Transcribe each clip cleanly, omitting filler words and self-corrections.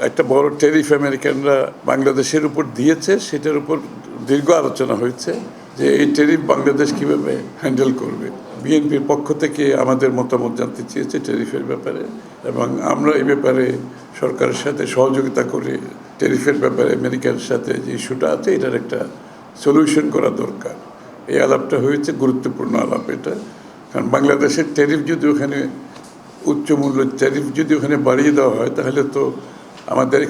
একটা বড় ট্যারিফ আমেরিকানরা বাংলাদেশের উপর দিয়েছে, সেটার উপর দীর্ঘ আলোচনা হয়েছে যে এই ট্যারিফ বাংলাদেশ কিভাবে হ্যান্ডেল করবে। বিএনপির পক্ষ থেকে আমাদের মতামত জানতে চেয়েছে ট্যারিফের ব্যাপারে, এবং আমরা এই ব্যাপারে সরকারের সাথে সহযোগিতা করে ট্যারিফের ব্যাপারে আমেরিকার সাথে যে ইস্যুটা আছে এটার একটা সলিউশন করা দরকার। এই আলাপটা হয়েছে, গুরুত্বপূর্ণ আলাপ এটা। কারণ বাংলাদেশের ট্যারিফ যদি ওখানে উচ্চ মূল্যের ট্যারিফ যদি ওখানে বাড়িয়ে দেওয়া হয় তাহলে তো আমাদের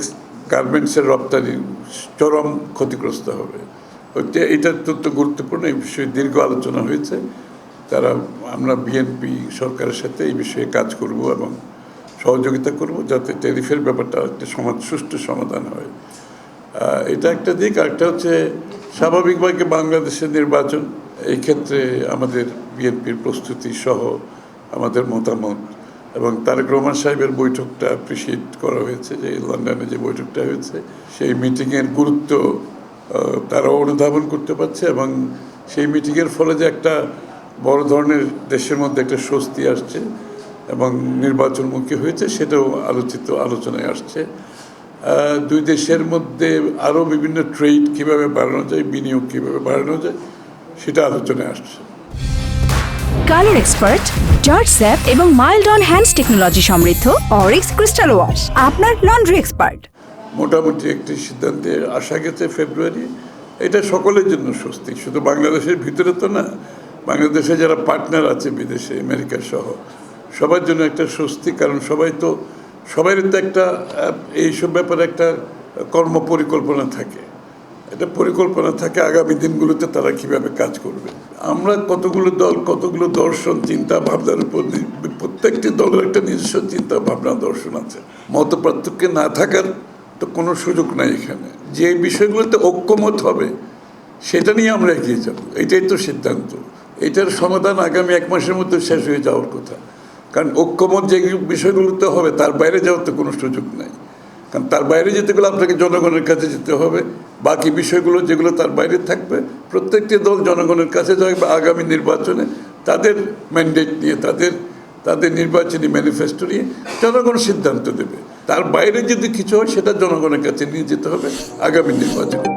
গার্মেন্টসের রপ্তানি চরম ক্ষতিগ্রস্ত হবে। এটা অত্যন্ত গুরুত্বপূর্ণ। এই বিষয়ে দীর্ঘ আলোচনা হয়েছে। আমরা বিএনপি সরকারের সাথে এই বিষয়ে কাজ করব এবং সহযোগিতা করব যাতে ট্যারিফের ব্যাপারটা একটা সুষ্ঠু সমাধান হয়। এটা একটা দিক। আরেকটা হচ্ছে স্বাভাবিকভাবে বাংলাদেশের নির্বাচন, এই ক্ষেত্রে আমাদের বিএনপির প্রস্তুতি সহ আমাদের মতামত এবং তারেক রহমান সাহেবের বৈঠকটা অ্যাপ্রিসিয়েট করা হয়েছে, যে লন্ডনে যে বৈঠকটা হয়েছে সেই মিটিংয়ের গুরুত্ব তারাও অনুধাবন করতে পারছে, এবং সেই মিটিংয়ের ফলে যে একটা বড় ধরনের দেশের মধ্যে একটা স্বস্তি আসছে এবং নির্বাচনমুখী হয়েছে সেটাও আলোচনায় আসছে। দুই দেশের মধ্যে আরও বিভিন্ন ট্রেড কীভাবে বাড়ানো যায়, বিনিয়োগ কীভাবে বাড়ানো যায় সেটা আলোচনায় আসছে। কালার এক্সপার্ট, জর্জ স্যাপ এবং মাইল্ড অন হ্যান্ডস টেকনোলজি সমৃদ্ধ অরিক্স ক্রিস্টাল ওয়াশ আপনার লন্ড্রি এক্সপার্ট। মোটামুটি একটি সিদ্ধান্তে আসা গেছে ফেব্রুয়ারি। এটা সকলের জন্য স্বস্তি, শুধু বাংলাদেশের ভিতরে তো না, বাংলাদেশে যারা পার্টনার আছে বিদেশে আমেরিকা সহ সবার জন্য একটা স্বস্তি। কারণ সবাইয়ের তো একটা এইসব ব্যাপারে একটা কর্ম পরিকল্পনা থাকে, একটা পরিকল্পনা থাকে আগামী দিনগুলোতে তারা কিভাবে কাজ করবে। আমরা কতগুলো দল, কতগুলো দর্শন, চিন্তা ভাবনার উপর প্রত্যেকটি দলের একটা নিজস্ব চিন্তা ভাবনা দর্শন আছে। মত পার্থক্য না থাকার তো কোনো সুযোগ নাই এখানে। যে বিষয়গুলোতে ঐক্যমত হবে সেটা নিয়ে আমরা এগিয়ে যাব, এটাই তো সিদ্ধান্ত। এটার সমাধান আগামী 1 মাসের মধ্যে শেষ হয়ে যাওয়ার কথা। কারণ ঐক্যমত যে বিষয়গুলোতে হবে তার বাইরে যাওয়ার তো কোনো সুযোগ নাই। কারণ তার বাইরে যেতে গেলে আপনাকে জনগণের কাছে যেতে হবে। বাকি বিষয়গুলো যেগুলো তার বাইরে থাকবে, প্রত্যেকটি দল জনগণের কাছে যাবে আগামী নির্বাচনে তাদের ম্যান্ডেট নিয়ে, তাদের নির্বাচনী ম্যানিফেস্টো নিয়ে জনগণ সিদ্ধান্ত দেবে। তার বাইরে যদি কিছু হয় সেটা জনগণের কাছে নিয়ে যেতে হবে আগামী নির্বাচনে।